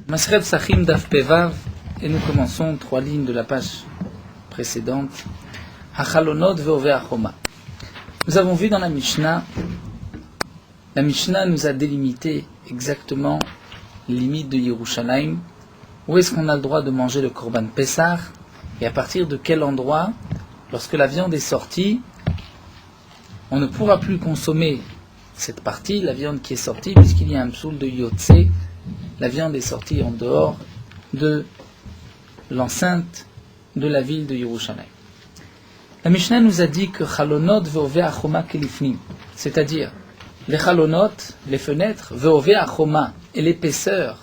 Maseret Sachim Daf Pevav, et nous commençons 3 lignes de la page précédente. Hachalonot ve'ovei hachoma. Nous avons vu dans la Mishnah nous a délimité exactement les limites de Yerushalayim, où est-ce qu'on a le droit de manger le Korban Pessah, et à partir de quel endroit, lorsque la viande est sortie, on ne pourra plus consommer cette partie, la viande qui est sortie, puisqu'il y a un psoul de Yotse. La viande est sortie en dehors de l'enceinte de la ville de Yerushalayim. La Mishnah nous a dit que Chalonot ve'ovei hachoma kelifnim, c'est-à-dire les Chalonot, les fenêtres, ve'ovei hachoma, et l'épaisseur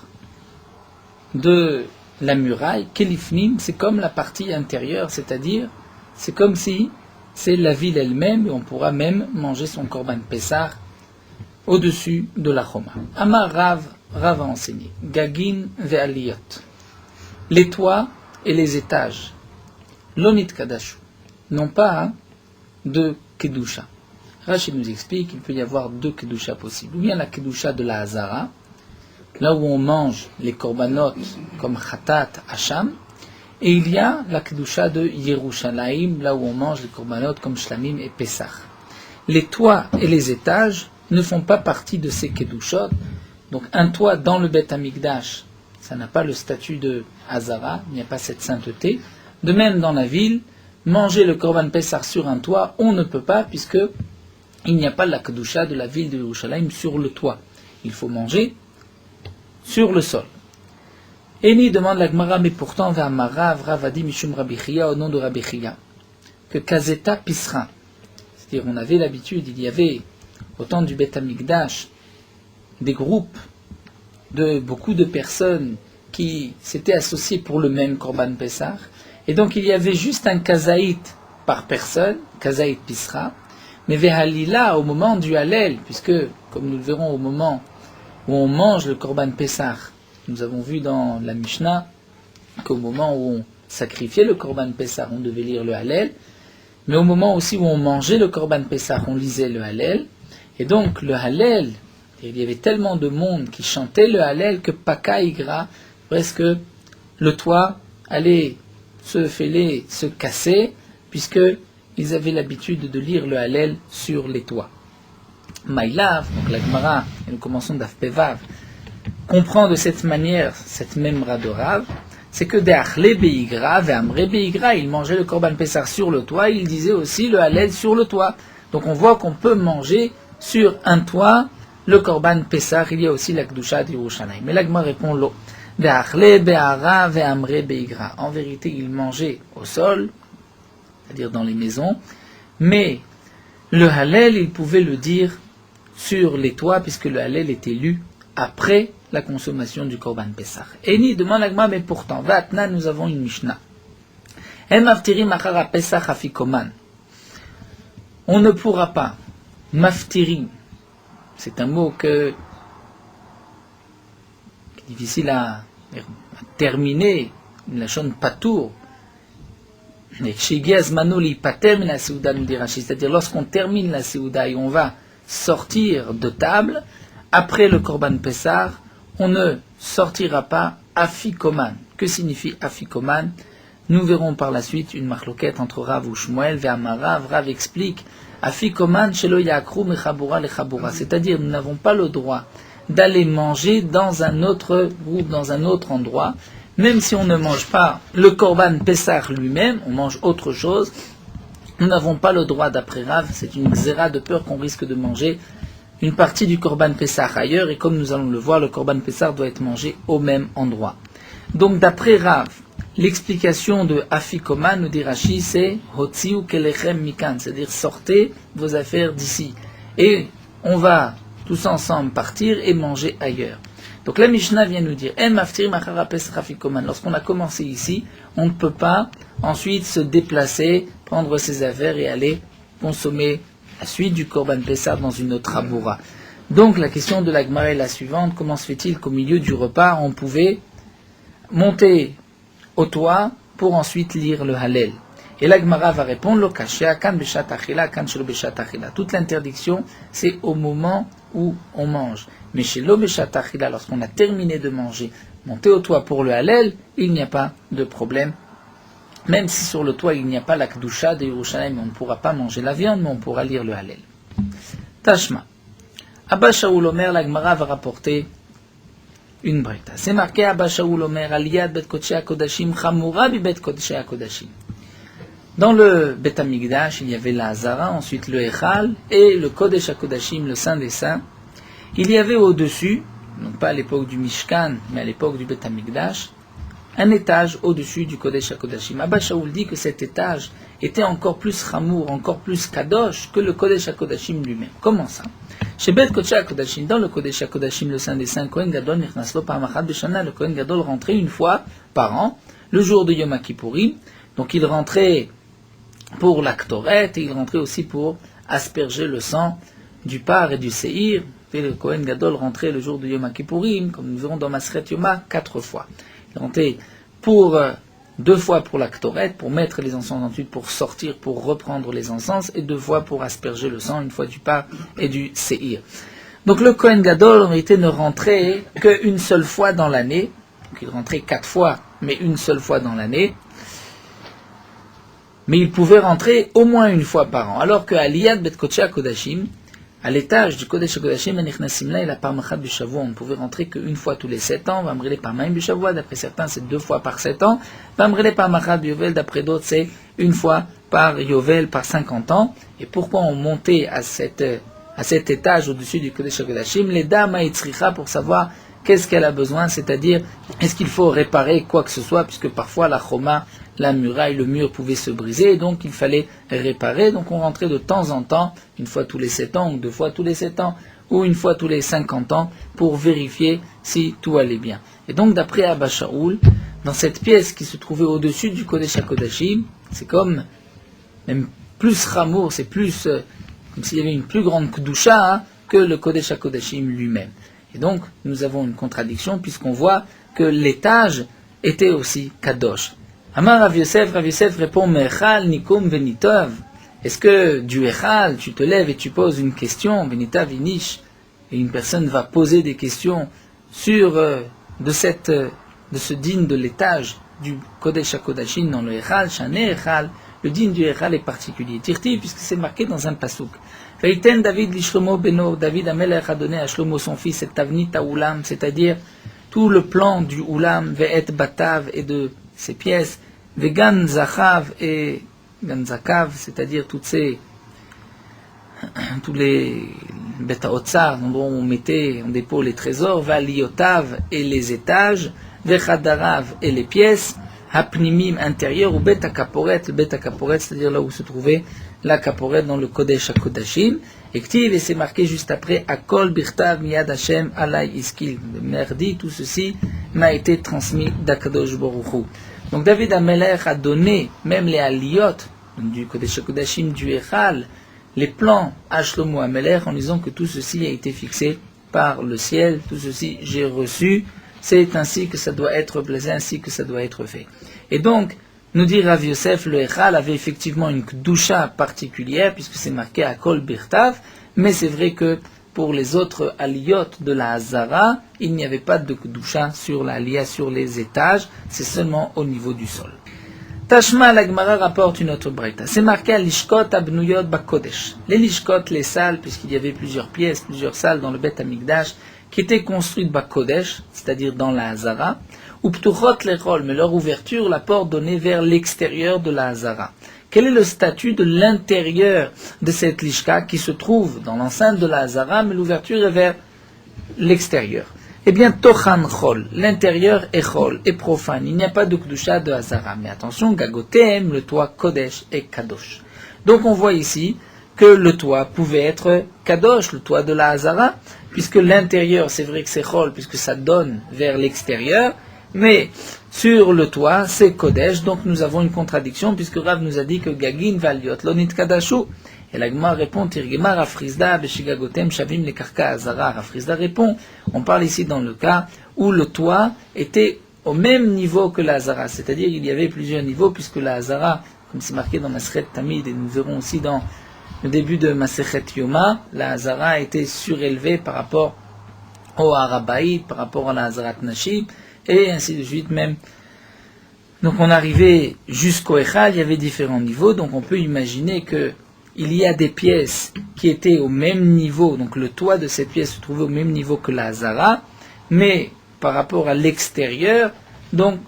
de la muraille, kelifnim, c'est comme la partie intérieure, c'est-à-dire c'est comme si c'est la ville elle-même, et on pourra même manger son Korban Pessah au-dessus de la Choma. Amar Rav a enseigné. Gagin ve'aliyot. Les toits et les étages. Lonit kadashu. Non pas de kedusha. Rachid nous explique qu'il peut y avoir 2 kedusha possibles. Ou bien la kedusha de la Hazara, là où on mange les korbanot comme khatat, hacham, et il y a la kedusha de Yerushalayim, là où on mange les korbanot comme shlamim et pesach. Les toits et les étages ne font pas partie de ces kedushot. Donc un toit dans le Beth Amikdash, ça n'a pas le statut de Hazara, il n'y a pas cette sainteté. De même dans la ville, manger le Korban Pessah sur un toit, on ne peut pas, puisque il n'y a pas la kedusha de la ville de Yerushalayim sur le toit. Il faut manger sur le sol. Eni demande la Gemara, mais pourtant Rav a dit Mishum Rabbi Chia, au nom de Rabbi Chia, que Kazeta Pisra, c'est-à-dire on avait l'habitude, il y avait au temps du Beth Amikdash, des groupes de beaucoup de personnes qui s'étaient associées pour le même Korban Pessah, et donc il y avait juste un kazaït par personne, kazaït Pisra, mais Vehalila au moment du Hallel, puisque, comme nous le verrons au moment où on mange le Korban Pessah, nous avons vu dans la Mishnah qu'au moment où on sacrifiait le Korban Pessah, on devait lire le Hallel, mais au moment aussi où on mangeait le Korban Pessah, on lisait le Hallel, et donc le Hallel, il y avait tellement de monde qui chantait le Hallel que Paka Igra, presque le toit allait se fêler, se casser, puisqu'ils avaient l'habitude de lire le Hallel sur les toits. Maïlav, donc la Gemara, et nous commençons d'Af Pevav, comprend de cette manière cette même de Rav, c'est que De'achle Beigra, Ve'amre Beigra, il mangeait le Korban Pessah sur le toit, il disait aussi le Hallel sur le toit. Donc on voit qu'on peut manger sur un toit le Korban Pessah, il y a aussi la Kedusha de Yerushalayim. Mais la Gemara répond l'eau. Be'achle be'ara ve'amre beigra. En vérité, il mangeait au sol, c'est-à-dire dans les maisons, mais le Hallel, il pouvait le dire sur les toits, puisque le Hallel était lu après la consommation du Korban Pessah. Eni demande la Gemara, mais pourtant, Vatna, nous avons une Mishnah. Em aftirim achara Pessah afikoman. On ne pourra pas maftirim. C'est un mot qui est difficile à terminer, la shon patour. C'est-à-dire lorsqu'on termine la Seouda et on va sortir de table, après le Korban Pessah, on ne sortira pas afikoman. Que signifie afikoman? Nous verrons par la suite une marloquette entre Rav ou Shmuel, Ve'amarav. Rav explique afikoman shelo yakru mechabura lechabura, c'est-à-dire nous n'avons pas le droit d'aller manger dans un autre groupe, dans un autre endroit, même si on ne mange pas le Korban Pessah lui-même, on mange autre chose, nous n'avons pas le droit, d'après Rav, c'est une xéra de peur qu'on risque de manger une partie du Korban Pessah ailleurs, et comme nous allons le voir, le Korban Pessah doit être mangé au même endroit. Donc d'après Rav, l'explication de Afikoman, nous dit Rashi, c'est Hotziu kelechem mikan, c'est-à-dire sortez vos affaires d'ici. Et on va tous ensemble partir et manger ailleurs. Donc la Mishnah vient nous dire, lorsqu'on a commencé ici, on ne peut pas ensuite se déplacer, prendre ses affaires et aller consommer la suite du Korban Pessah dans une autre aboura. Donc la question de la Gemara est la suivante, comment se fait-il qu'au milieu du repas, on pouvait monter au toit pour ensuite lire le Hallel? Et la Gemara va répondre, lo kashia kan beshat achila, kan shelo beshat achila. Toute l'interdiction, c'est au moment où on mange. Mais chez lo beshat achila, lorsqu'on a terminé de manger, monter au toit pour le halel, il n'y a pas de problème. Même si sur le toit, il n'y a pas la kedusha de Yerushalayim, on ne pourra pas manger la viande, mais on pourra lire le halel. Tashma. Abba Shaul Omer, la Gemara va rapporter une braïta. C'est marqué Abba Shaul Omer, Aliyad Bet Kodshei HaKodashim, Chamura bi Bet Kodshei HaKodashim. Dans le Bet Hamikdash, il y avait la Hazara, ensuite le Echal, et le Kodesh HaKodashim, le Saint des Saints. Il y avait au-dessus, donc pas à l'époque du Mishkan, mais à l'époque du Bet Hamikdash, un étage au-dessus du Kodesh HaKodashim. Abba Shaul dit que cet étage était encore plus Chamour, encore plus Kadosh que le Kodesh HaKodashim lui-même. Comment ça? Chez Bet Kodshei HaKodashim, dans le Kodesh HaKodashim, le Saint des Saints, Kohen Gadol Nirnaslo Parmachat Beshana, le Kohen Gadol rentrait une fois par an, le jour de Yom Kippourim. Donc il rentrait pour la Ktoret, et il rentrait aussi pour asperger le sang du Par et du Seir. Et le Kohen Gadol rentrait le jour de Yom Kippourim, comme nous verrons dans Masret Yoma, 4 fois. Il rentrait pour 2 fois pour la Ktoret, pour mettre les encens ensuite, pour sortir, pour reprendre les encens, et 2 fois pour asperger le sang, une fois du Par et du Seir. Donc le Kohen Gadol, en réalité, ne rentrait qu'une seule fois dans l'année. Donc il rentrait 4 fois, mais une seule fois dans l'année. Mais il pouvait rentrer au moins une fois par an. Alors qu'à Aliyad Bet Kodshei HaKodashim, à l'étage du Kodesh HaKodashim, il a Parmachat du Shavua, on ne pouvait rentrer qu'une fois tous les 7 ans. Vamrele Parmaim du Shavua, d'après certains, c'est 2 fois par 7 ans. Vamrele Parmachat du Yovel, d'après d'autres, c'est une fois par Yovel, par 50 ans. Et pourquoi on montait à cet étage au-dessus du Kodesh HaKodashim? Les dames à pour savoir qu'est-ce qu'elle a besoin, c'est-à-dire, est-ce qu'il faut réparer quoi que ce soit, puisque parfois la choma, la muraille, le mur pouvait se briser, et donc il fallait réparer. Donc on rentrait de temps en temps, une fois tous les 7 ans, ou 2 fois tous les 7 ans, ou une fois tous les 50 ans, pour vérifier si tout allait bien. Et donc d'après Abba Shaul, dans cette pièce qui se trouvait au-dessus du Kodesh HaKodashim, c'est comme, même plus Chamour, c'est plus, comme s'il y avait une plus grande Kedusha que le Kodesh HaKodashim lui-même. Et donc, nous avons une contradiction, puisqu'on voit que l'étage était aussi Kadosh. Amar Rav Yosef répond, Mechal, Nikum, Venitov. Est-ce que du Echal, tu te lèves et tu poses une question, Venitav, Inish, et une personne va poser des questions sur, de ce digne de l'étage du Kodesh HaKodashim dans le Echal, Shané Echal, le digne du Echal est particulier. Tirti, puisque c'est marqué dans un pasouk. Vaïten David l'Ishlomo Beno, David Amelech a donné à Shlomo son fils cette tavnit Oulam, c'est-à-dire tout le plan du Oulam, Ve'et Batav et de ses pièces, Ve'gan Zachav et Ganzakav, c'est-à-dire tous les Beta Otsar, dont on dépôt les trésors, Ve'aliotav et les étages, Ve'chadarav et les pièces, Hapnimim intérieur ou Beta Kaporet, le Beta Kaporet, c'est-à-dire là où se trouvait la Kaporet dans le Kodesh HaKodashim, et c'est marqué juste après, Akol Birtav Miyad Hashem Alay Iskil. Le maire dit, tout ceci m'a été transmis d'Akadosh Baruch Hu. Donc David Amelech a donné, même les Aliyot, du Kodesh HaKodashim, du Echal, les plans à Shlomo Amelech, en disant que tout ceci a été fixé par le ciel, tout ceci j'ai reçu, c'est ainsi que ça doit être placé, ainsi que ça doit être fait. Et donc, nous dit Rav Yosef, le Echal avait effectivement une Kedusha particulière, puisque c'est marqué à Kol Birtav, mais c'est vrai que pour les autres aliyot de la Hazara, il n'y avait pas de Kedusha sur la Aliyah, sur les étages, c'est seulement au niveau du sol. Tashma, la Gemara rapporte une autre braïta. C'est marqué à l'Ishkot Abnuyot Bakodesh. Les Lishkot, les salles, puisqu'il y avait plusieurs pièces, plusieurs salles dans le Bet Hamikdash, qui étaient construites Bakodesh, c'est-à-dire dans la Hazara, ou Ptuchot Lechol, mais leur ouverture, la porte donnée vers l'extérieur de la Hazara. Quel est le statut de l'intérieur de cette Lishka qui se trouve dans l'enceinte de la Hazara, mais l'ouverture est vers l'extérieur? Eh bien, Tochan Chol, l'intérieur est Chol, est profane. Il n'y a pas de Kedusha de Hazara. Mais attention, Gagotem, le toit Kodesh est Kadosh. Donc on voit ici que le toit pouvait être Kadosh, le toit de la Hazara, puisque l'intérieur, c'est vrai que c'est Chol, puisque ça donne vers l'extérieur, mais sur le toit, c'est Kodesh, donc nous avons une contradiction, puisque Rav nous a dit que Gagin Valiot, Lonit Kadashu. Et la Gemara répond, Tirgema Rafrizda, Beshigagotem, Shavim, le Karka Hazara. Rafrizda répond, on parle ici dans le cas où le toit était au même niveau que la Hazara, c'est-à-dire il y avait plusieurs niveaux, puisque la Hazara, comme c'est marqué dans Masechet Tamid, et nous verrons aussi dans le début de Masechet Yoma, la Hazara a été surélevée par rapport au Harabaït, par rapport à la Hazarat Nashib, et ainsi de suite même. Donc on arrivait jusqu'au Echal, il y avait différents niveaux, donc on peut imaginer que il y a des pièces qui étaient au même niveau, donc le toit de cette pièce se trouvait au même niveau que la Hazara, mais par rapport à l'extérieur, donc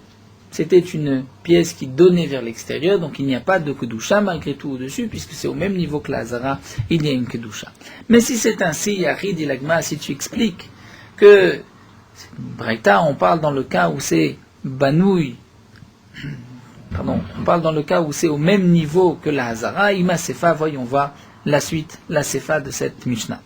c'était une pièce qui donnait vers l'extérieur, donc il n'y a pas de Kedusha malgré tout au-dessus, puisque c'est au même niveau que la Hazara, il y a une Kedusha. Mais si c'est ainsi, Yarid Ilagma, si tu expliques que, Braïta, on parle dans le cas où c'est Banouï, on parle dans le cas où c'est au même niveau que la Hazara, Ima Sefa, voyons voir la suite, la Sefa de cette Mishnah.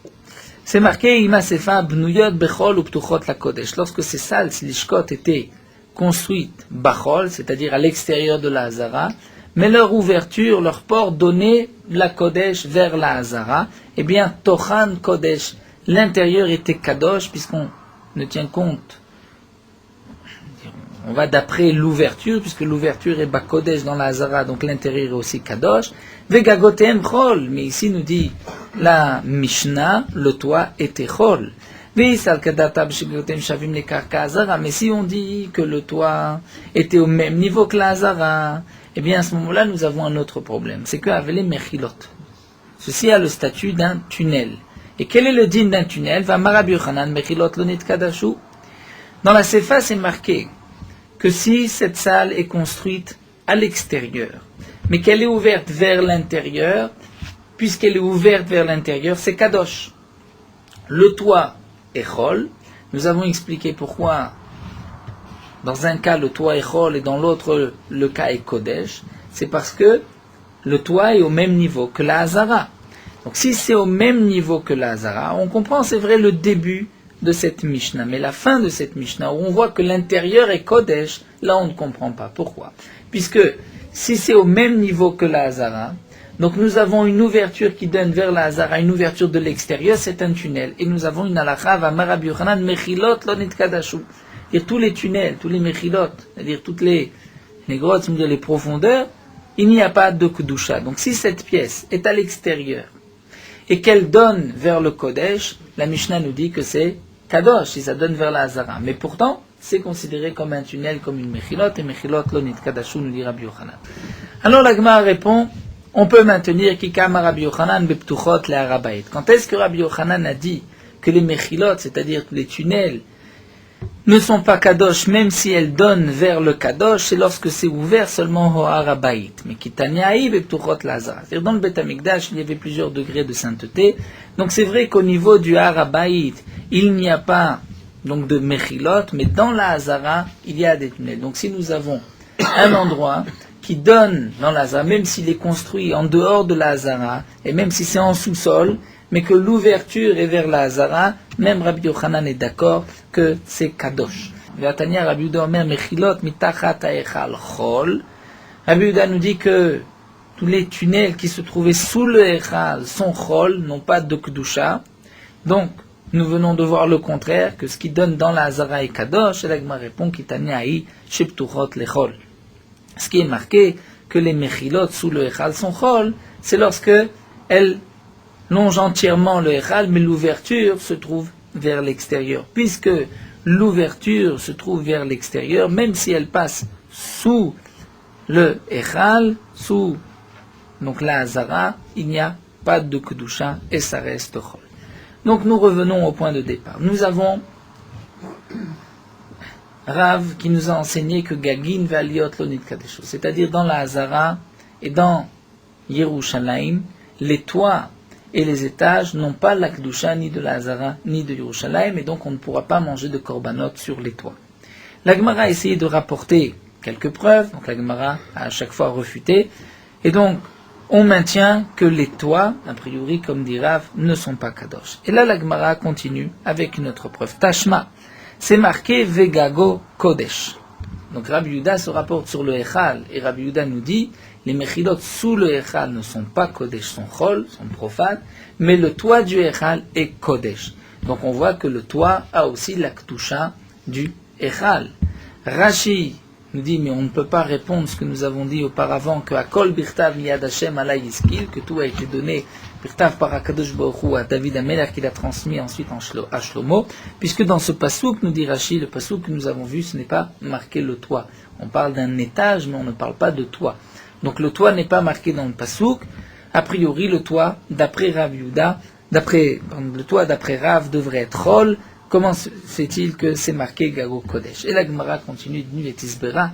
C'est marqué Ima Sefa Bnuyot Bechol ou Ptuchot la Kodesh. Lorsque ces salles, ces lishkot étaient construites Bachol, c'est-à-dire à l'extérieur de la Hazara, mais leur ouverture, leur port donnait la Kodesh vers la Hazara, eh bien Tochan Kodesh, l'intérieur était Kadosh, puisqu'on ne tient compte. On va d'après l'ouverture, puisque l'ouverture est Bakodesh dans la Hazara, donc l'intérieur est aussi Kadosh. Vegagotem Chol, mais ici nous dit la Mishnah, le toit était Chol. Mais si on dit que le toit était au même niveau que la Hazara, eh bien à ce moment-là nous avons un autre problème. C'est que Avele Mechilot. Ceci a le statut d'un tunnel. Et quel est le din d'un tunnel? Va Marabi Yochanan Mechilot Lonit Kadashu. Dans la Sefa, c'est marqué que si cette salle est construite à l'extérieur, mais qu'elle est ouverte vers l'intérieur, puisqu'elle est ouverte vers l'intérieur, c'est Kadosh. Le toit est Chol. Nous avons expliqué pourquoi dans un cas le toit est Chol et dans l'autre le cas est Kodesh. C'est parce que le toit est au même niveau que la Hazara. Donc si c'est au même niveau que la Hazara, on comprend, c'est vrai, le début de cette Mishnah, mais la fin de cette Mishnah, où on voit que l'intérieur est Kodesh, là on ne comprend pas. Pourquoi? Puisque si c'est au même niveau que la Hazara, donc nous avons une ouverture qui donne vers la Hazara, une ouverture de l'extérieur, c'est un tunnel. Et nous avons une halakha, va Marabi Yochanan, Mechilot Lonit Kadashu. C'est-à-dire tous les tunnels, tous les Mechilot, c'est-à-dire toutes les grottes, c'est-à-dire les profondeurs, il n'y a pas de Kedusha. Donc si cette pièce est à l'extérieur, et qu'elle donne vers le Kodesh, la Mishnah nous dit que c'est Kadosh, si ça donne vers la Hazara. Mais pourtant, c'est considéré comme un tunnel, comme une Mechilot, et Mechilot Lonit Kadashu, nous dit Rabbi Yochanan. Alors la Gemara répond, on peut maintenir Kikama Rabbi Yochanan Beptuchot le Harabaït. Quand est-ce que Rabbi Yochanan a dit que les Mechilot, c'est-à-dire les tunnels, ne sont pas Kadosh, même si elles donnent vers le Kadosh, c'est lorsque c'est ouvert seulement au Harabaït. Mais Kitaniaï Beptuchot la Hazara. C'est-à-dire dans le Bet Amikdash, il y avait plusieurs degrés de sainteté. Donc c'est vrai qu'au niveau du Harabaït, il n'y a pas donc de Mechilot, mais dans la Hazara, il y a des tunnels. Donc si nous avons un endroit qui donne dans la Hazara, même s'il est construit en dehors de la Hazara, et même si c'est en sous-sol, mais que l'ouverture est vers la Hazara, même Rabbi Yochanan est d'accord que c'est Kadosh. Vatania Rabbi Yehuda Omer Mechilot mitachat ha'echal chol. Rabbi Yehuda nous dit que tous les tunnels qui se trouvaient sous le Echal sont chol, n'ont pas de Kedusha. Donc, nous venons de voir le contraire, que ce qui donne dans la Hazara est Kadosh, et la Gemara répond Kitaniaï sheptuchot lechol. Ce qui est marqué que les Mechilot sous le Echal sont chol, c'est lorsque elles longe entièrement le Echal, mais l'ouverture se trouve vers l'extérieur. Puisque l'ouverture se trouve vers l'extérieur, même si elle passe sous le Echal, sous donc la Hazara, il n'y a pas de Kedusha et ça reste Chol. Donc nous revenons au point de départ. Nous avons Rav qui nous a enseigné que Gagin valiot lonit kadesho, c'est-à-dire dans la Hazara et dans Yerushalayim, les toits et les étages n'ont pas la Kedusha ni de la Hazara ni de Yerushalayim, et donc on ne pourra pas manger de korbanot sur les toits. La Gemara a essayé de rapporter quelques preuves, donc la Gemara a à chaque fois refuté, et donc on maintient que les toits, a priori comme dit Rav, ne sont pas kadosh. Et là la Gemara continue avec une autre preuve. Tashma, c'est marqué Vegago Kodesh. Donc Rabbi Yehuda se rapporte sur le Echal, et Rabbi Yehuda nous dit, les Mechilot sous le Echal ne sont pas Kodesh, sont Chol, sont profanes, mais le toit du Echal est Kodesh. Donc on voit que le toit a aussi la Kedusha du Echal. Rashi nous dit, mais on ne peut pas répondre ce que nous avons dit auparavant, que Akol Birtav Miyad Hashem Alay Yiskil, que tout a été donné, Birtav par Akadosh Baruch Hu à David Amelech, qu'il a transmis ensuite à Shlomo, puisque dans ce pasouk, nous dit Rashi, le pasouk que nous avons vu, ce n'est pas marqué le toit. On parle d'un étage, mais on ne parle pas de toit. Donc le toit n'est pas marqué dans le pasouk. A priori, le toit, d'après Rav Yehuda, le toit d'après Rav devrait être Rol. Comment fait-il que c'est marqué Gago Kodesh? Et la Gemara continue de nuit Tisbera.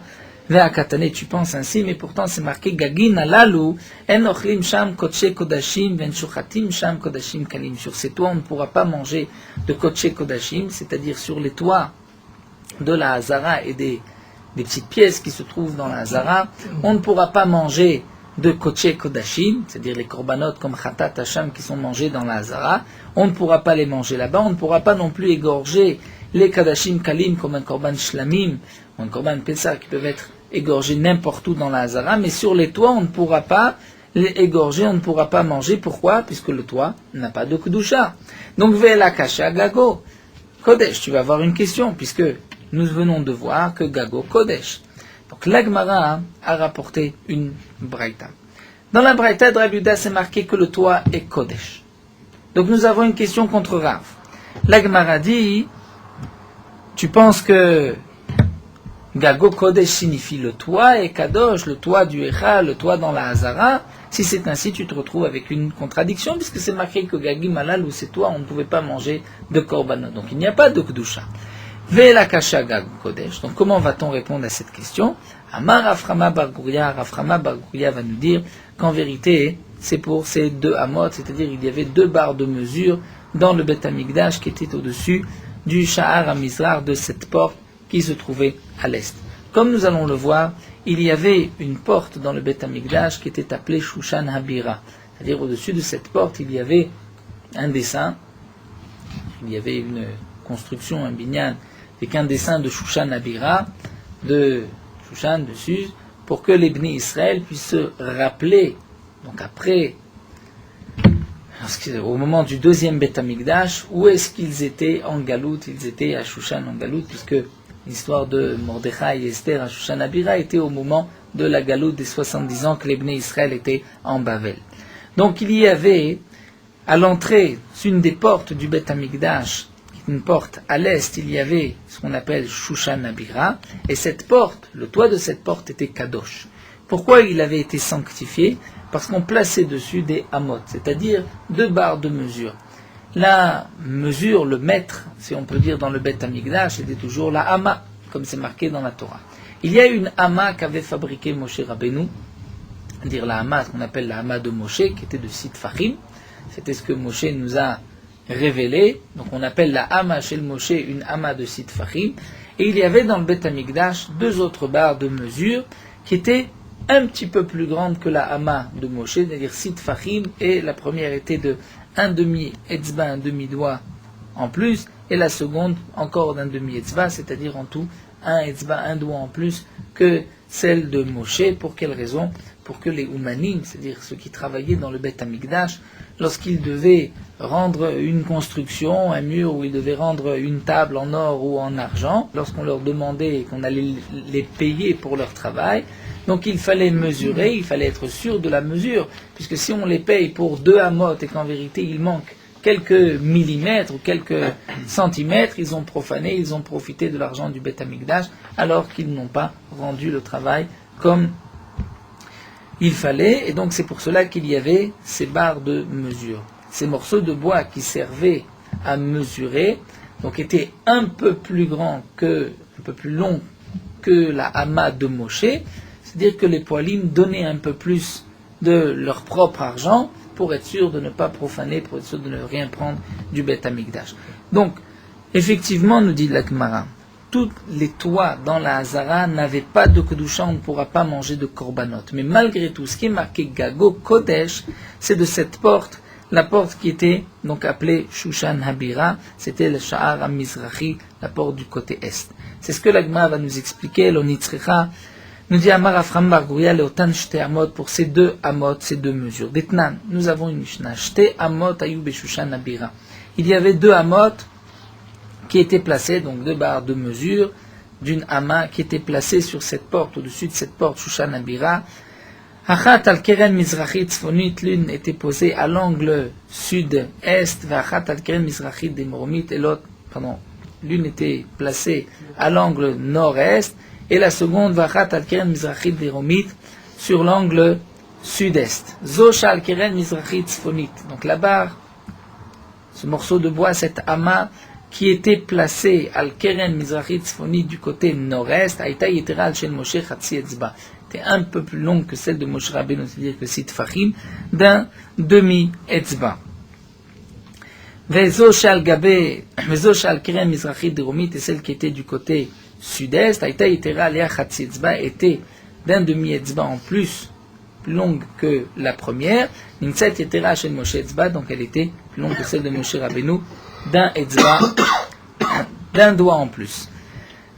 Vea Katane, tu penses ainsi, mais pourtant c'est marqué Gagin alalu, en ochlim sham kodesh kodashim, ven shuchatim sham kodashim kalim. Sur ces toits, on ne pourra pas manger de kodesh kodashim, c'est-à-dire sur les toits de la Hazara et des petites pièces qui se trouvent dans la Hazara. On ne pourra pas manger de kodesh kodashim, c'est-à-dire les korbanot comme Khatat Hasham qui sont mangés dans la Hazara. On ne pourra pas les manger là-bas. On ne pourra pas non plus égorger les kadashim kalim comme un korban shlamim ou un korban pesar qui peuvent être égorgés n'importe où dans la Hazara. Mais sur les toits, on ne pourra pas les égorger, on ne pourra pas manger. Pourquoi? Puisque le toit n'a pas de kedusha. Donc ve'ela kasha gago kodesh. Tu vas avoir une question puisque nous venons de voir que gago kodesh. Donc l'Agmara a rapporté une braïta. Dans la braïta de Rabbi Yehuda, c'est marqué que le toit est kodesh. Donc nous avons une question contre Rav. L'Agmara dit, tu penses que Gago Kodesh signifie le toit et Kadosh, le toit du Echa, le toit dans la Hazara. Si c'est ainsi, tu te retrouves avec une contradiction puisque c'est marqué que Gagi Malal ou c'est toi, on ne pouvait pas manger de korbanot. Donc il n'y a pas de Kedusha. Ve'ela kasha Gago Kodesh. Donc comment va-t-on répondre à cette question? Amar Raframa Bar Guria va nous dire qu'en vérité, c'est pour ces deux amot, c'est-à-dire il y avait 2 barres de mesure dans le Beth Amikdash qui était au-dessus du Sha'ar HaMizrar de cette porte qui se trouvait à l'est. Comme nous allons le voir, il y avait une porte dans le Beth Amikdash qui était appelée Shushan Habira, c'est-à-dire au-dessus de cette porte il y avait un dessin, il y avait une construction, un binyan, avec un dessin de Shushan Habira, de Shushan dessus, pour que les Bnei Israël puissent se rappeler. Donc après, au moment du 2e Beth Amikdash, où est-ce qu'ils étaient en Galout? Ils étaient à Shushan en Galout, puisque l'histoire de Mordechai et Esther à Shushan Habira était au moment de la Galout des 70 ans que les Bnei Israël étaient en Bavel. Donc il y avait, à l'entrée, une des portes du Beth Amikdash, une porte à l'est, il y avait ce qu'on appelle Shushan Habira, et cette porte, le toit de cette porte était Kadosh. Pourquoi il avait été sanctifié? Parce qu'on plaçait dessus des amot, c'est-à-dire 2 barres de mesure. La mesure, le mètre, si on peut dire dans le Beth Amikdash, c'était toujours la hama, comme c'est marqué dans la Torah. Il y a une hama qu'avait fabriquée Moshe Rabbeinu, c'est-à-dire la hama, ce qu'on appelle la hama de Moshe, qui était de Sitfachim. C'était ce que Moshe nous a révélé. Donc on appelle la hama chez le Moshe une hama de Sitfachim. Et il y avait dans le Beth Amikdash 2 autres barres de mesure qui étaient un petit peu plus grande que la hama de Moshe, c'est-à-dire Sitfachim, et la première était de un demi-etzba, un demi-doigt en plus, et la seconde encore d'un demi-etzba, c'est-à-dire en tout un etzba, un doigt en plus que celle de Moshe. Pour quelle raison? Pour que les Umanim, c'est-à-dire ceux qui travaillaient dans le Beth Amikdash, lorsqu'ils devaient rendre une construction, un mur, ou ils devaient rendre une table en or ou en argent, lorsqu'on leur demandait qu'on allait les payer pour leur travail, donc il fallait mesurer, il fallait être sûr de la mesure, puisque si on les paye pour 2 amot et qu'en vérité il manque quelques millimètres ou quelques centimètres, ils ont profané, ils ont profité de l'argent du Beth Amikdash, alors qu'ils n'ont pas rendu le travail comme il fallait. Et donc c'est pour cela qu'il y avait ces barres de mesure. Ces morceaux de bois qui servaient à mesurer, donc étaient un peu plus grands un peu plus longs que la hama de Moshe. C'est-à-dire que les poilim donnaient un peu plus de leur propre argent pour être sûr de ne pas profaner, pour être sûr de ne rien prendre du Beth Amikdash. Donc, effectivement, nous dit la Gemara, tous les toits dans la Hazara n'avaient pas de kedusha, on ne pourra pas manger de korbanot. Mais malgré tout, ce qui est marqué Gago Kodesh, c'est de cette porte, la porte qui était donc appelée Shushan Habira, c'était le Sha'ar HaMizrachi, la porte du côté est. C'est ce que la Gemara va nous expliquer, l'Onitzricha. Nous dit Amar Afram Bar Guria Leotan Shte Amot, pour ces 2 amot, ces 2 mesures. D'Etnan, nous avons une Mishnah. Shte Amot Ayou Beshushan Habira. Il y avait 2 amot qui étaient placés, donc 2 barres de mesure, d'une ama qui était placée sur cette porte, au-dessus de cette porte, Shushan Abira. Achat al keren mizrachit tzfonit, l'une était posée à l'angle sud-est, v'achat al keren mizrachit demoromit, et l'autre, l'une était placée à l'angle nord-est, et la seconde, v'achat al keren mizrachit demoromit, sur l'angle sud-est. Zosha al keren mizrachit tzfonit. Donc la barre, ce morceau de bois, cette ama, qui était placé al keren mizrachit tzfonit du côté nord-est, aïta yetera al shel Moshe chatzi etzba, était un peu plus longue que celle de Moshe Rabbeinu, c'est-à-dire que sit fachim, d'un demi etzba. Vezo shal keren mizrachit deromit, et celle qui était du côté sud-est, aïta yetera alea chatzi etzba, était d'un demi etzba en plus longue que la première. Nimtzat yetera shel Moshe etzba, donc elle était plus longue que celle de Moshe Rabbeinu, d'un etzba, d'un doigt en plus.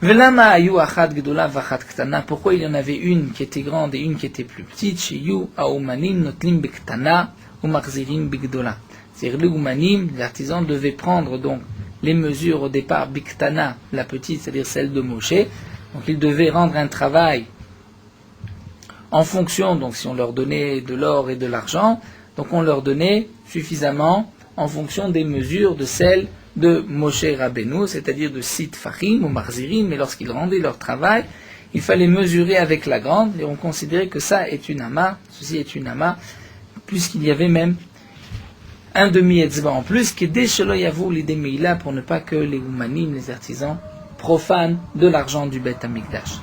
Velama ayu achat gedola vachat ktana. Pourquoi il y en avait une qui était grande et une qui était plus petite? Shiyu aumanim notlim bektana ou machzirim bigdola. C'est-à-dire les umanim, les artisans devaient prendre donc les mesures au départ biktana, la petite, c'est-à-dire celle de Moshe. Donc ils devaient rendre un travail en fonction, donc si on leur donnait de l'or et de l'argent, donc on leur donnait suffisamment en fonction des mesures de celles de Moshe Rabbeinu, c'est-à-dire de Sit Fachim ou Marzirim, mais lorsqu'ils rendaient leur travail, il fallait mesurer avec la grande, et on considérait que ça est une ama, ceci est une ama, puisqu'il y avait même un demi-etzba en plus, qui est des shelo yavou l'idée meila, pour ne pas que les umanim, les artisans, profanent de l'argent du Beth Amikdash.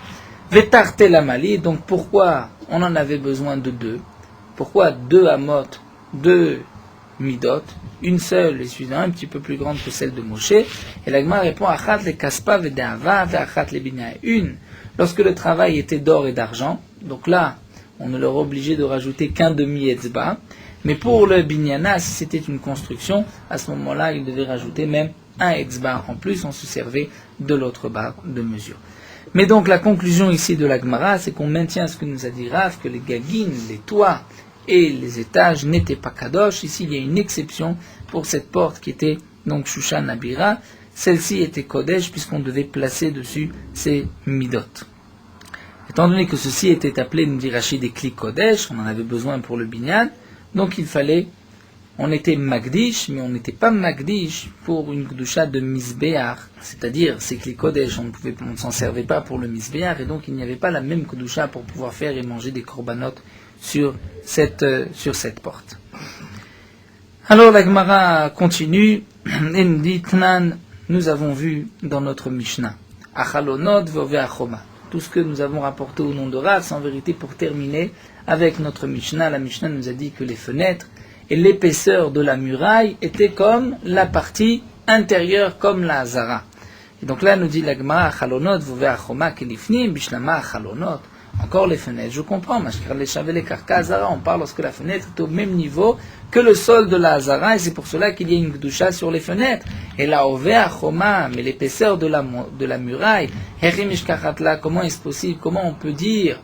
Vetarte la mali, donc pourquoi on en avait besoin de deux? Pourquoi deux amot, deux midot, une seule est suffisante, un petit peu plus grande que celle de Moshe, et la Gemara répond achat le kaspa ve'deava ve'achat le binya. Une, lorsque le travail était d'or et d'argent, donc là, on ne leur obligeait de rajouter qu'un demi-etzba, mais pour le binyana, si c'était une construction, à ce moment-là, ils devaient rajouter même un etzba en plus, on se servait de l'autre barre de mesure. Mais donc la conclusion ici de la Gemara, c'est qu'on maintient ce que nous a dit Rav, que les gagines, les toits, et les étages n'étaient pas kadosh. Ici, il y a une exception pour cette porte qui était donc Shushan Abira. Celle-ci était kodesh puisqu'on devait placer dessus ces midot. Étant donné que ceci était appelé, nous dit Rachid, des kli kodesh, on en avait besoin pour le binyan, donc il fallait, on était magdish, mais on n'était pas magdish pour une kedusha de misbéar, c'est-à-dire ces kli kodesh, on ne s'en servait pas pour le misbéar, et donc il n'y avait pas la même kedusha pour pouvoir faire et manger des korbanot sur cette porte. Alors la Gemara continue et nous dit Tnan, nous avons vu dans notre Mishnah Achalonot ve'achoma. Tout ce que nous avons rapporté au nom de Rav, c'est en vérité pour terminer avec notre Mishnah. La Mishnah nous a dit que les fenêtres et l'épaisseur de la muraille étaient comme la partie intérieure, comme la Hazara. Et donc là nous dit la Gemara Achalonot ve'achoma kelifnim bishlama achalonot. Encore les fenêtres, je comprends, on parle lorsque la fenêtre est au même niveau que le sol de la Hazara, et c'est pour cela qu'il y a une kedusha sur les fenêtres. Et la ovea choma, mais l'épaisseur de la muraille, comment est-ce possible, comment on peut dire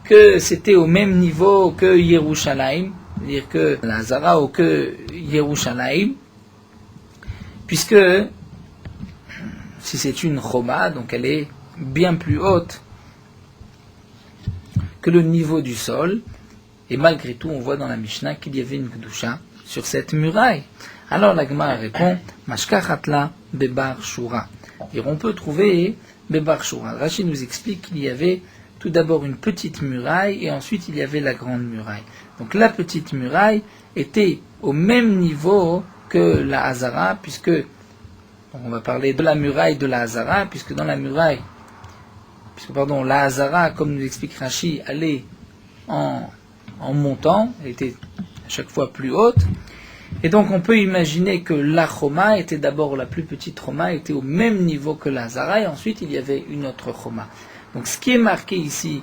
que c'était au même niveau que Yerushalayim, c'est-à-dire que la Hazara ou que Yerushalayim, puisque si c'est une choma, donc elle est bien plus haute que le niveau du sol, et malgré tout, on voit dans la Mishnah qu'il y avait une kedusha sur cette muraille. Alors la Gemara répond, Mashkachatla bebar shura. Et on peut trouver bebar shura. Rachid nous explique qu'il y avait tout d'abord une petite muraille, et ensuite il y avait la grande muraille. Donc la petite muraille était au même niveau que la Hazara, puisque, on va parler de la muraille de la Hazara, puisque dans la muraille, la Hazara, comme nous explique Rashi, allait en montant, elle était à chaque fois plus haute, et donc on peut imaginer que la Choma était d'abord la plus petite Choma, était au même niveau que la Hazara, et ensuite il y avait une autre Choma. Donc ce qui est marqué ici,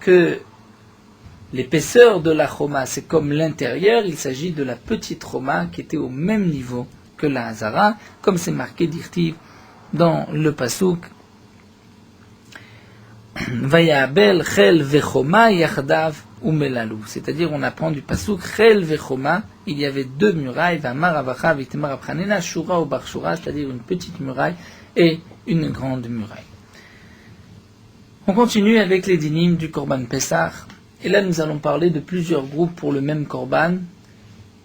que l'épaisseur de la Choma c'est comme l'intérieur, il s'agit de la petite Choma qui était au même niveau que la Hazara, comme c'est marqué d'Irtiv dans le Pasuk, Vayabel chel vechoma yachdav umelalu. C'est-à-dire, on apprend du pasuk chel vechoma, il y avait deux murailles, vamar avacha vitemar apranena shura ou barshura, c'est-à-dire une petite muraille et une grande muraille. On continue avec les dynimes du Korban Pessah. Et là, nous allons parler de plusieurs groupes pour le même Korban,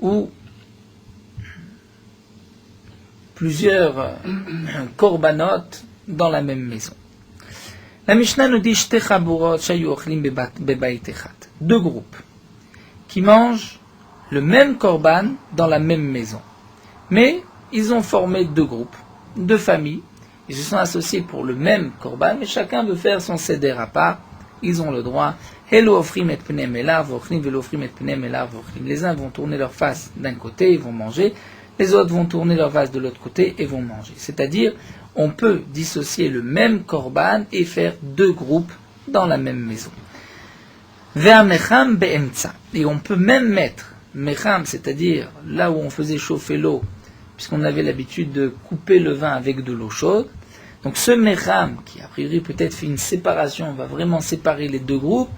ou plusieurs Korbanot dans la même maison. La Mishnah nous dit Shte chaburot shayu ochlim bebayit echad. Deux groupes qui mangent le même Korban dans la même maison. Mais ils ont formé deux groupes, deux familles. Ils se sont associés pour le même Korban, mais chacun veut faire son seder à part. Ils ont le droit. Les uns vont tourner leur face d'un côté, ils vont manger. Les autres vont tourner leur face de l'autre côté et vont manger. C'est-à-dire, on peut dissocier le même Korban et faire deux groupes dans la même maison. Et on peut même mettre mecham, c'est-à-dire là où on faisait chauffer l'eau, puisqu'on avait l'habitude de couper le vin avec de l'eau chaude. Donc ce mecham, qui a priori peut-être fait une séparation, va vraiment séparer les deux groupes.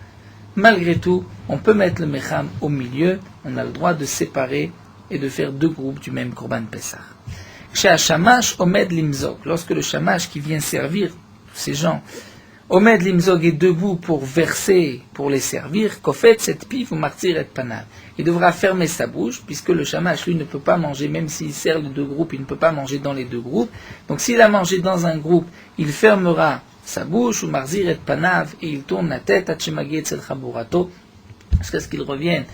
Malgré tout, on peut mettre le mecham au milieu. On a le droit de séparer et de faire deux groupes du même Korban Pessah. Chez Hashamash, Omed Limzog, lorsque le Shamash qui vient servir ces gens, Omed Limzog est debout pour verser, pour les servir, Kofet cette pive ou martyr et panav. Il devra fermer sa bouche, puisque le Shamash, lui, ne peut pas manger, même s'il sert les deux groupes, il ne peut pas manger dans les deux groupes. Donc s'il a mangé dans un groupe, il fermera sa bouche, ou marzir et panav, et il tourne la tête, Hachemagé etsel chaburato, jusqu'à ce qu'il revienne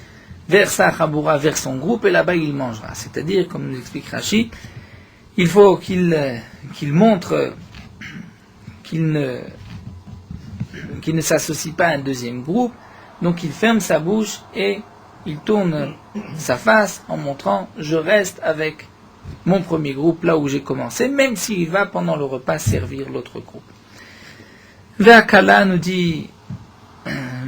vers sa chabura, vers son groupe, et là-bas il mangera. C'est-à-dire, comme nous explique Rashi, il faut qu'il montre qu'il ne s'associe pas à un deuxième groupe, donc il ferme sa bouche et il tourne sa face en montrant « je reste avec mon premier groupe là où j'ai commencé », même s'il va pendant le repas servir l'autre groupe. Ve'akala nous dit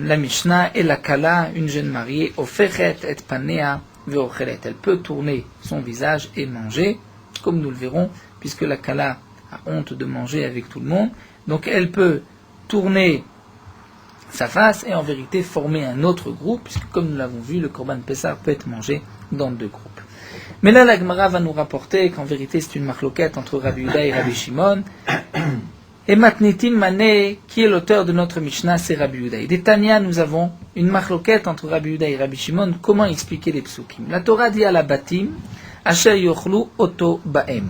la Mishnah, et la kala, une jeune mariée, ofechet et panea ve'ochelet, elle peut tourner son visage et manger, comme nous le verrons, puisque la kala a honte de manger avec tout le monde, donc elle peut tourner sa face et en vérité former un autre groupe, puisque comme nous l'avons vu, le Korban Pessah peut être mangé dans deux groupes. Mais là, la Gemara va nous rapporter qu'en vérité c'est une marloquette entre Rabbi Yehuda et Rabbi Shimon. Et Matnitin Mané, qui est l'auteur de notre Mishnah, c'est Rabbi Yehuda. Et des Tanya, nous avons une marloquette entre Rabbi Yehuda et Rabbi Shimon. Comment expliquer les psukim? La Torah dit à la batim, Asher yochlu oto baem.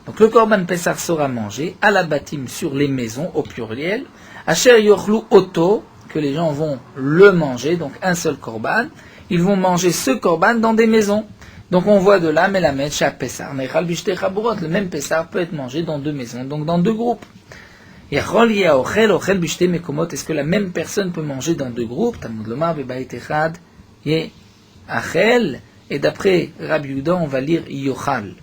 Donc le Korban Pessah sera mangé à la batim sur les maisons, au pluriel. Asher yochlu oto, que les gens vont le manger, donc un seul Korban. Ils vont manger ce Korban dans des maisons. Donc on voit de là, Melamed, Shah Pessah. Le même Pessah peut être mangé dans deux maisons, donc dans deux groupes. Est-ce que la même personne peut manger dans deux groupes? Et d'après Rabbi Yehuda, on va lire yochal.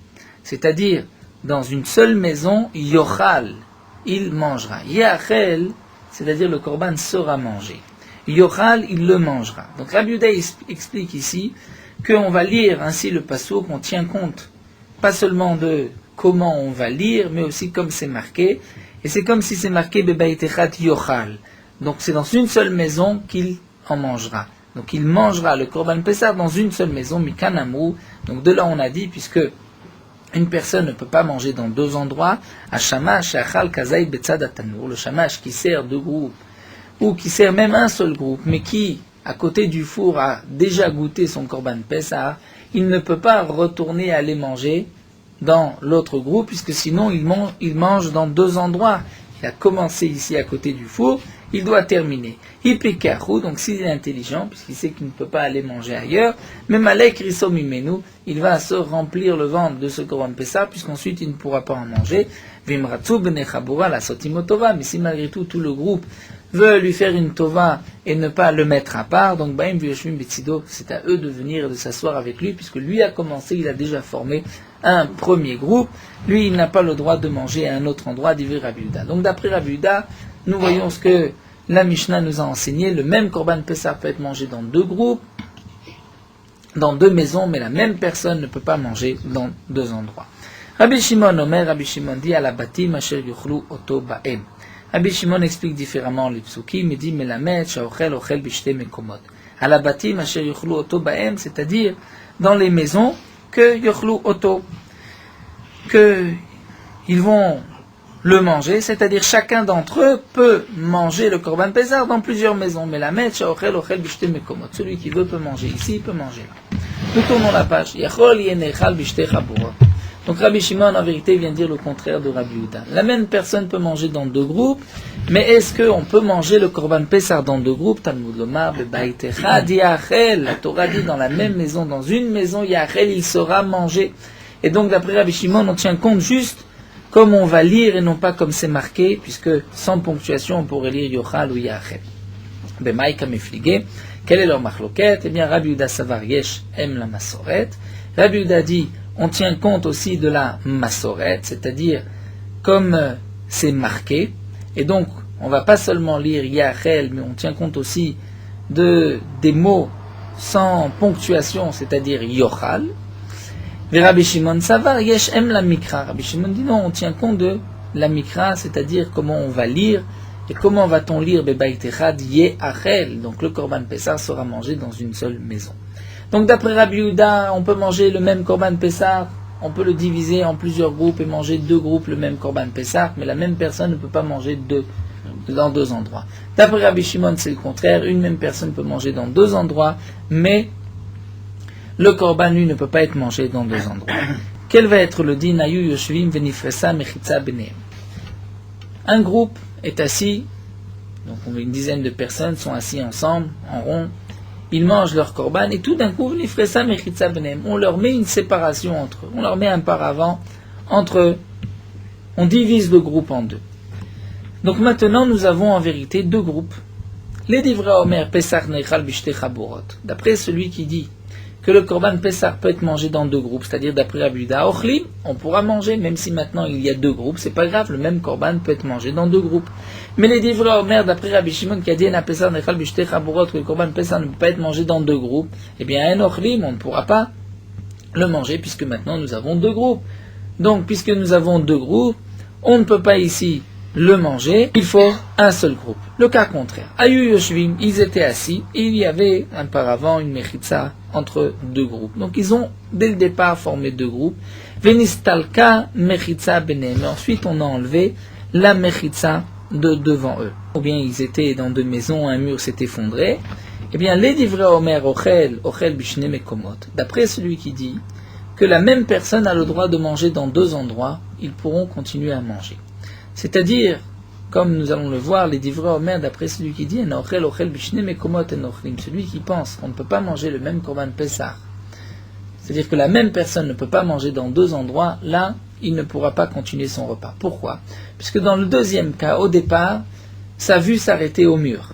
C'est-à-dire, dans une seule maison, yochal, il mangera. Yachel, c'est-à-dire le korban sera mangé. Yochal, il le mangera. Donc Rabbi Yehuda explique ici qu'on va lire ainsi le passouk, on tient compte pas seulement de comment on va lire, mais aussi comme c'est marqué. Et c'est comme si c'est marqué Bebayit Echad Yochal. Donc c'est dans une seule maison qu'il en mangera. Donc il mangera le Korban Pessah dans une seule maison, Mikanamou. Donc de là on a dit, puisque une personne ne peut pas manger dans deux endroits, Hashamash Shachal Kazay Betzad Atanur, le Shamash qui sert deux groupes, ou qui sert même un seul groupe, mais qui, à côté du four, a déjà goûté son Korban Pessah, il ne peut pas retourner aller manger dans l'autre groupe, puisque sinon il mange dans deux endroits. Il a commencé ici à côté du four, il doit terminer. Hipikaru, donc s'il est intelligent, puisqu'il sait qu'il ne peut pas aller manger ailleurs, mais Malek Risom Imenu, il va se remplir le ventre de ce Korban Pessah, puisqu'ensuite il ne pourra pas en manger. Vimratsu benechabura la sotimotova, mais si malgré tout le groupe veut lui faire une tova et ne pas le mettre à part, donc Baim Vyoshvim Betsido, c'est à eux de venir et de s'asseoir avec lui, puisque lui a commencé, il a déjà formé un premier groupe, lui il n'a pas le droit de manger à un autre endroit, dit Rabbi Yehuda. Donc d'après Rabbi Yehuda, nous voyons ce que la Mishnah nous a enseigné, le même Korban Pessah peut être mangé dans deux groupes, dans deux maisons, mais la même personne ne peut pas manger dans deux endroits. Rabbi Shimon Omer, Rabbi Shimon dit à la batim asher yuchlu oto baem. Rabbi Shimon explique différemment les psukim, il dit Melamed shaochel ochel bishte mekomot. À la batim asher yuchlu oto baem, c'est-à-dire dans les maisons que yuchlu oto, que ils vont le manger, c'est-à-dire chacun d'entre eux peut manger le Korban Pessah dans plusieurs maisons. Mais la metche, celui qui veut peut manger ici, il peut manger là. Nous tournons la page. Donc Rabbi Shimon en vérité vient dire le contraire de Rabbi Yehuda. La même personne peut manger dans deux groupes, mais est-ce qu'on peut manger le Korban Pessah dans deux groupes? Talmud Lomar, Bebait Echad, Yachel. La Torah dit dans la même maison, dans une maison, Yachel, il sera mangé. Et donc d'après Rabbi Shimon, on tient compte juste comme on va lire et non pas comme c'est marqué, puisque sans ponctuation on pourrait lire Yochal ou Yachel. Bemaïka Mefligé, quel est leur marloquette? Eh bien Rabbi Yehuda Savar Yesh aime la Masoret. Rabbi Yehuda dit on tient compte aussi de la Masoret, c'est-à-dire comme c'est marqué, et donc on va pas seulement lire Yachel, mais on tient compte aussi des mots sans ponctuation, c'est-à-dire Yochal. Et Rabbi Shimon Savar Yesh aime la Mikra. Rabbi Shimon dit non, on tient compte de la Mikra, c'est-à-dire comment on va lire, et comment va-t-on lire Bebait Echad Yeachel. Donc le Korban Pessah sera mangé dans une seule maison. Donc d'après Rabbi Yehuda, on peut manger le même Korban Pessah, on peut le diviser en plusieurs groupes et manger deux groupes le même Korban Pessah, mais la même personne ne peut pas manger dans deux endroits. D'après Rabbi Shimon, c'est le contraire, une même personne peut manger dans deux endroits, mais le Korban, lui, ne peut pas être mangé dans deux endroits. Quel va être le din Ayu Yoshvim Venifresa Mechitza Benehem? Un groupe est assis, donc une dizaine de personnes sont assis ensemble, en rond, ils mangent leur korban, et tout d'un coup, on leur met une séparation entre eux, on leur met un paravent entre eux, on divise le groupe en deux. Donc maintenant, nous avons en vérité deux groupes. Les Divrei Omer, Pesach Neichal Bishte Chaburot. D'après celui qui dit que le korban Pesach peut être mangé dans deux groupes, c'est-à-dire d'après Rabbi Yehuda, Ochlim, on pourra manger, même si maintenant il y a deux groupes, c'est pas grave, le même korban peut être mangé dans deux groupes. Mais les Divrei Omer, d'après Rabbi Shimon, qui a dit Pesach Nechal Bishte Chaburot, que le korban Pesach ne peut pas être mangé dans deux groupes, eh bien un Ochlim, on ne pourra pas le manger, puisque maintenant nous avons deux groupes. Donc, puisque nous avons deux groupes, on ne peut pas ici le manger, il faut un seul groupe. Le cas contraire, Ayu Yoshvim, ils étaient assis, et il y avait un paravent, une mechitza entre deux groupes. Donc ils ont dès le départ formé deux groupes. Venistalka mechitza benem. Ensuite on a enlevé la mechitza de devant eux. Ou bien ils étaient dans deux maisons, un mur s'est effondré. Eh bien les Divrei Omer ochel bishne mekomot. D'après celui qui dit que la même personne a le droit de manger dans deux endroits, ils pourront continuer à manger. C'est-à-dire, comme nous allons le voir, les Divrei Omer, d'après celui qui dit celui qui pense qu'on ne peut pas manger le même Korban Pessah, c'est-à-dire que la même personne ne peut pas manger dans deux endroits, là, il ne pourra pas continuer son repas. Pourquoi? Puisque dans le deuxième cas, au départ, sa vue s'arrêtait au mur.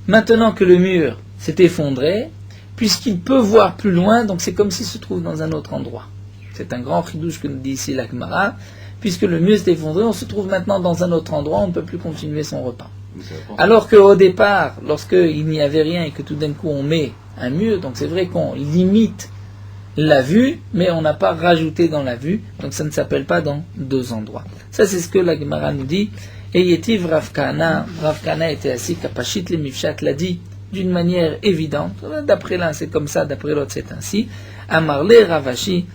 Maintenant que le mur s'est effondré, puisqu'il peut voir plus loin, donc c'est comme s'il se trouve dans un autre endroit. C'est un grand chidouche que nous dit ici la Gemara. Puisque le mur s'est effondré, on se trouve maintenant dans un autre endroit, on ne peut plus continuer son repas. Alors qu'au départ, lorsqu'il n'y avait rien et que tout d'un coup on met un mur, donc c'est vrai qu'on limite la vue, mais on n'a pas rajouté dans la vue, donc ça ne s'appelle pas dans deux endroits. Ça c'est ce que la Gemara nous dit. Et Yetiv Rav Kahana était assis, Kapashit le Mifshat l'a dit d'une manière évidente. D'après l'un c'est comme ça, d'après l'autre c'est ainsi. Amarle Ravashi.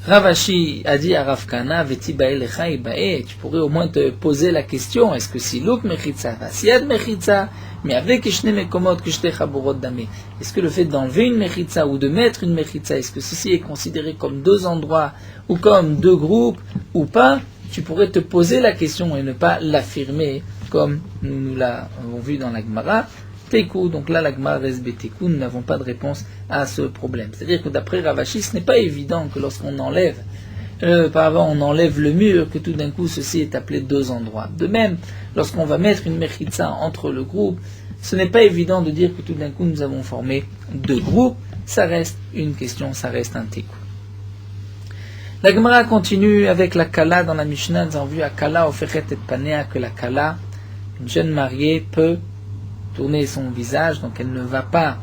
Ravashi a dit à Rav Kahana, tu pourrais au moins te poser la question, est-ce que si l'uk mechitza, siad mechitza, mais avec ishne mekomot kishte chaburot dame, est-ce que le fait d'enlever une mechitza ou de mettre une mechitza, est-ce que ceci est considéré comme deux endroits ou comme deux groupes ou pas? Tu pourrais te poser la question et ne pas l'affirmer comme nous l'avons vu dans la Gemara. Tekou, donc là la Gemara reste Betekou, nous n'avons pas de réponse à ce problème. C'est-à-dire que d'après Ravashi, ce n'est pas évident que lorsqu'on enlève, par avant on enlève le mur, que tout d'un coup ceci est appelé deux endroits. De même, lorsqu'on va mettre une mechitza entre le groupe, ce n'est pas évident de dire que tout d'un coup nous avons formé deux groupes, ça reste une question, ça reste un Tekou. La Gemara continue avec la Kala dans la Mishnah, nous avons vu à Kala ofechet et panea que la Kala, une jeune mariée, peut tourner son visage, donc elle ne va pas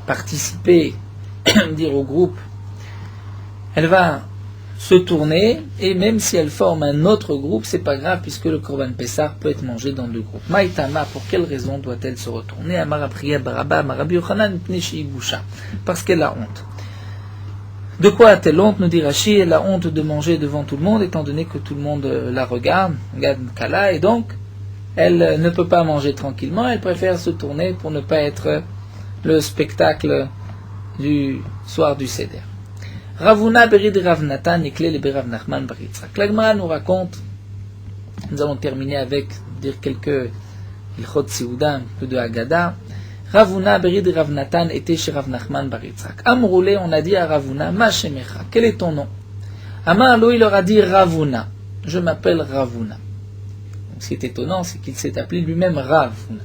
participer dire au groupe, elle va se tourner, et même si elle forme un autre groupe, c'est pas grave, puisque le Korban Pessah peut être mangé dans deux groupes. Maïtama, pour quelle raison doit-elle se retourner? Amara Priya Baraba, Amarabi Yochanan, Pneshi Ibusha, parce qu'elle a honte. De quoi a-t-elle honte, nous dit Rashi? Elle a honte de manger devant tout le monde, étant donné que tout le monde la regarde Kala, et donc elle ne peut pas manger tranquillement, elle préfère se tourner pour ne pas être le spectacle du soir du Seder. Ravuna berid Rav Natan nikle le berav Nachman bar Yitzhak. L'Agmara nous raconte, nous allons terminer avec dire quelques ilchot siouda, un peu de Haggadah. Ravuna berid Rav Natan était chez Rav Nachman bar Yitzhak. Amroulé, on a dit à Ravuna, ma shemecha, quel est ton nom? Amar lo, il leur a dit Ravuna, je m'appelle Ravuna. Donc, ce qui est étonnant, c'est qu'il s'est appelé lui-même Ravuna.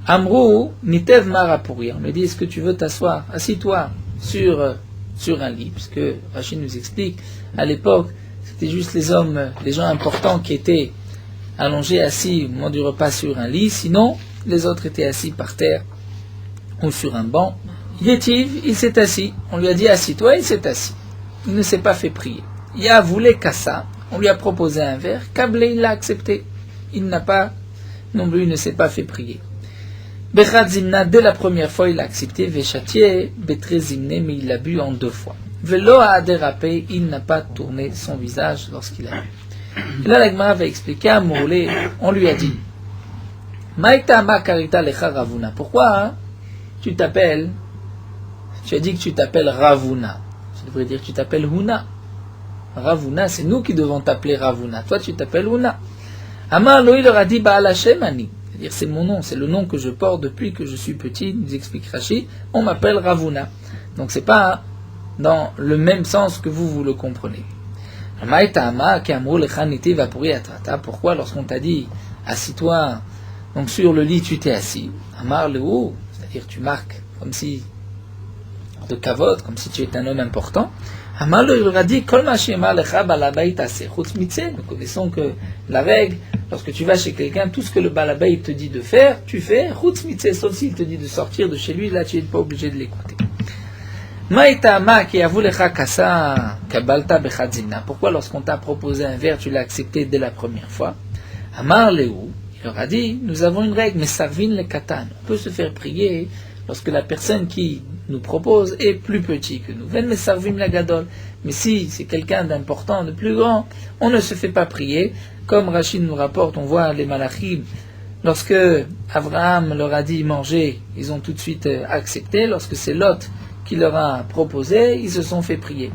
Amrou, nitev marapuri, on lui dit, est-ce que tu veux t'asseoir? Assis-toi sur un lit, puisque Rachid nous explique, à l'époque, c'était juste les hommes, les gens importants qui étaient allongés, assis au moment du repas sur un lit, sinon, les autres étaient assis par terre ou sur un banc. Yétiv, il s'est assis, on lui a dit assis-toi, il s'est assis. Il ne s'est pas fait prier. Ya voulait Kassa, on lui a proposé un verre, Kablé, il l'a accepté. Il n'a pas, non plus, il ne s'est pas fait prier. Bechad Zimna, dès la première fois, il a accepté. Vechatier, Betre Zimne, mais il l'a bu en 2 fois. Velo a dérapé, il n'a pas tourné son visage lorsqu'il a bu. Et là, l'Agmara va expliquer à Mourlé, on lui a dit, Maïta ma karita lecha Ravuna. Pourquoi tu t'appelles, tu as dit que tu t'appelles Ravuna. Tu devrais dire que tu t'appelles Huna. Ravuna, c'est nous qui devons t'appeler Ravuna. Toi, tu t'appelles Huna. Amar lo, il leur a dit, Baal Hashem ani. C'est-à-dire, c'est mon nom, c'est le nom que je porte depuis que je suis petit, nous explique Rashi, on m'appelle Ravuna. Donc c'est pas dans le même sens que vous le comprenez. Pourquoi lorsqu'on t'a dit, assis-toi, donc sur le lit tu t'es assis, Amar le haut, c'est-à-dire tu marques comme si, de kavod, comme si tu étais un homme important, Amar le, il leur a dit, nous connaissons que la règle, lorsque tu vas chez quelqu'un, tout ce que le balabay te dit de faire, tu fais, sauf s'il te dit de sortir de chez lui, là tu n'es pas obligé de l'écouter. Pourquoi lorsqu'on t'a proposé un verre, tu l'as accepté dès la première fois? Amar Léou, il leur a dit, nous avons une règle, mais sarvin le katan. On peut se faire prier lorsque la personne qui nous propose est plus petit que nous. Ven me sarvim la gadol. Mais si c'est quelqu'un d'important, de plus grand, on ne se fait pas prier. Comme Rachid nous rapporte, on voit les malachim, lorsque Abraham leur a dit manger, ils ont tout de suite accepté. Lorsque c'est Lot qui leur a proposé, ils se sont fait prier.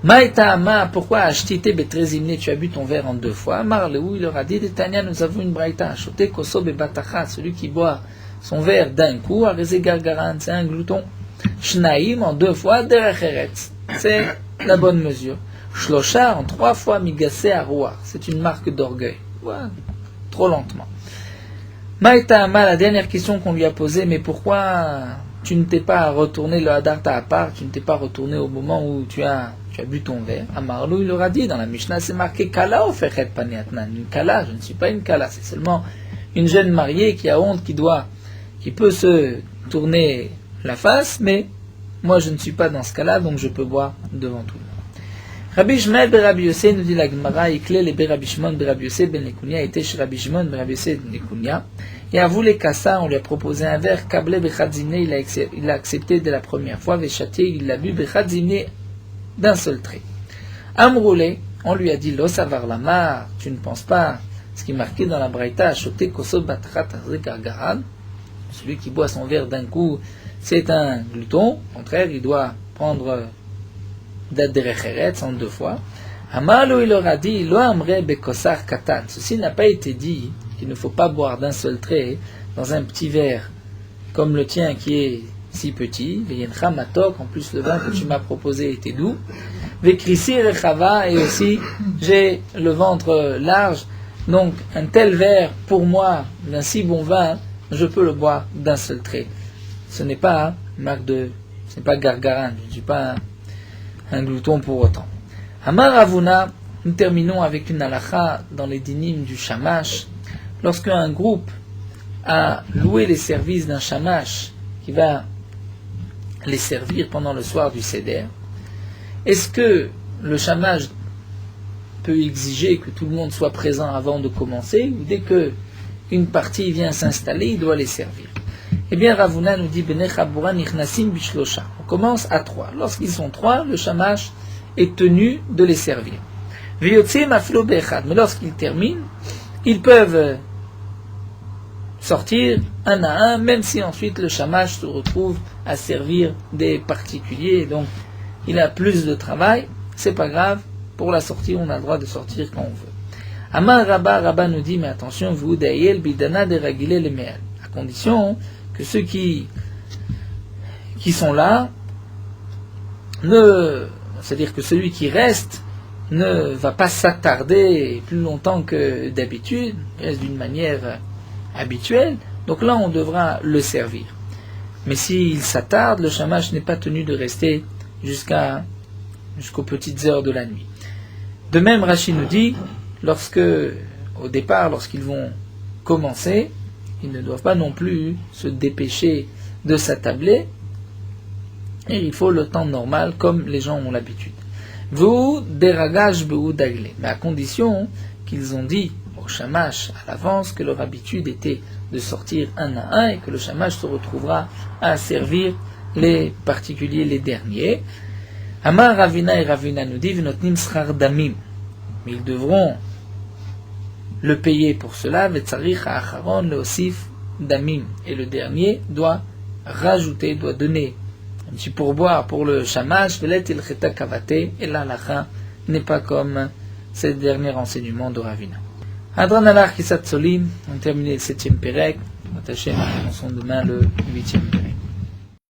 Maïtama, pourquoi Ashtite betrezimne, tu as bu ton verre en 2 fois? Marleou, il leur a dit, Tania, nous avons une braïta, Shote koso bebatacha, celui qui boit son verre d'un coup, Areze gargaran, c'est un glouton. Shnaim, en 2 fois, Derecheretz, c'est la bonne mesure. Shlosha, en 3 fois, Migase arouar, c'est une marque d'orgueil. Ouais, trop lentement. Maïtama, la dernière question qu'on lui a posée, mais pourquoi tu ne t'es pas retourné le hadarta à part, tu ne t'es pas retourné au moment où tu as bu ton verre? Amarlou, il leur a dit, dans la Mishnah, c'est marqué Kala ofechet paneatnan. Une Kala, je ne suis pas une Kala, c'est seulement une jeune mariée qui a honte, qui peut se tourner la face, mais moi je ne suis pas dans ce cas-là, donc je peux boire devant tout le monde. Rabbi Shmuel ben Rabbi Yossé, nous dit la Gemara, Ikle le ben Rabbi Shimon ben Rabbi Yossé ben Lekunia, était chez Rabbi Shimon ben Rabbi Yossé ben Lekunia, et à vous les Kassa, on lui a proposé un verre, Kablé bechadzimne, il a accepté dès la première fois, Veshatier, il l'a bu, bechadzimne, d'un seul trait. Amroulé, on lui a dit, Lo savar lamar, tu ne penses pas, ce qui est marqué dans la Braïta, Shote koso batrat gargaran, celui qui boit son verre d'un coup, c'est un glouton, au contraire, il doit prendre d'adrecheretz en 2 fois. Amalo, il leur a dit, Lo amre bekosar katan, ceci n'a pas été dit, qu'il ne faut pas boire d'un seul trait, dans un petit verre, comme le tien qui est si petit, Veyencha matok, en plus le vin que tu m'as proposé était doux, Vekrisi rechava, et aussi j'ai le ventre large, donc un tel verre, pour moi, d'un si bon vin, je peux le boire d'un seul trait. Ce n'est pas ce n'est pas gargaran, je ne suis pas un glouton pour autant. Amar Ravuna, nous terminons avec une halakha dans les dinim du shamash. Lorsqu'un groupe a loué les services d'un shamash qui va les servir pendant le soir du Seder, est-ce que le shamash peut exiger que tout le monde soit présent avant de commencer, ou dès que une partie vient s'installer, il doit les servir? Eh bien, Ravuna nous dit, Bnei Chabura nichnasim bishlosha. On commence à 3. Lorsqu'ils sont 3, le shamash est tenu de les servir. V'yotzim afilo be'echad. Mais lorsqu'ils terminent, ils peuvent sortir un à un, même si ensuite le shamash se retrouve à servir des particuliers. Donc, il a plus de travail. C'est pas grave. Pour la sortie, on a le droit de sortir quand on veut. Amar Rabba nous dit, mais attention, vous d'ayel bidana de ragile le me'al. À condition que ceux qui sont là, c'est-à-dire que celui qui reste ne va pas s'attarder plus longtemps que d'habitude, reste d'une manière habituelle, donc là on devra le servir. Mais s'il s'attarde, le shamash n'est pas tenu de rester jusqu'aux petites heures de la nuit. De même, Rashi nous dit, au départ, lorsqu'ils vont commencer, ils ne doivent pas non plus se dépêcher de s'attabler, et il faut le temps normal comme les gens ont l'habitude. Vous déragage beou dagle, mais à condition qu'ils ont dit au shamash à l'avance que leur habitude était de sortir un à un et que le shamash se retrouvera à servir les particuliers, les derniers. Amar Ravina et Ravina nous dit v'notnim schar damim, mais ils devront le payer pour cela, v'tzarich ha'acharon leosif damim, et le dernier doit rajouter, doit donner un petit pourboire pour le shamash, velet il cheta kavate, et l'alacha n'est pas comme ces derniers renseignements de Ravina. Adran alach kisat solim, on termine le 7e pérec, on commençons demain le 8e pérec.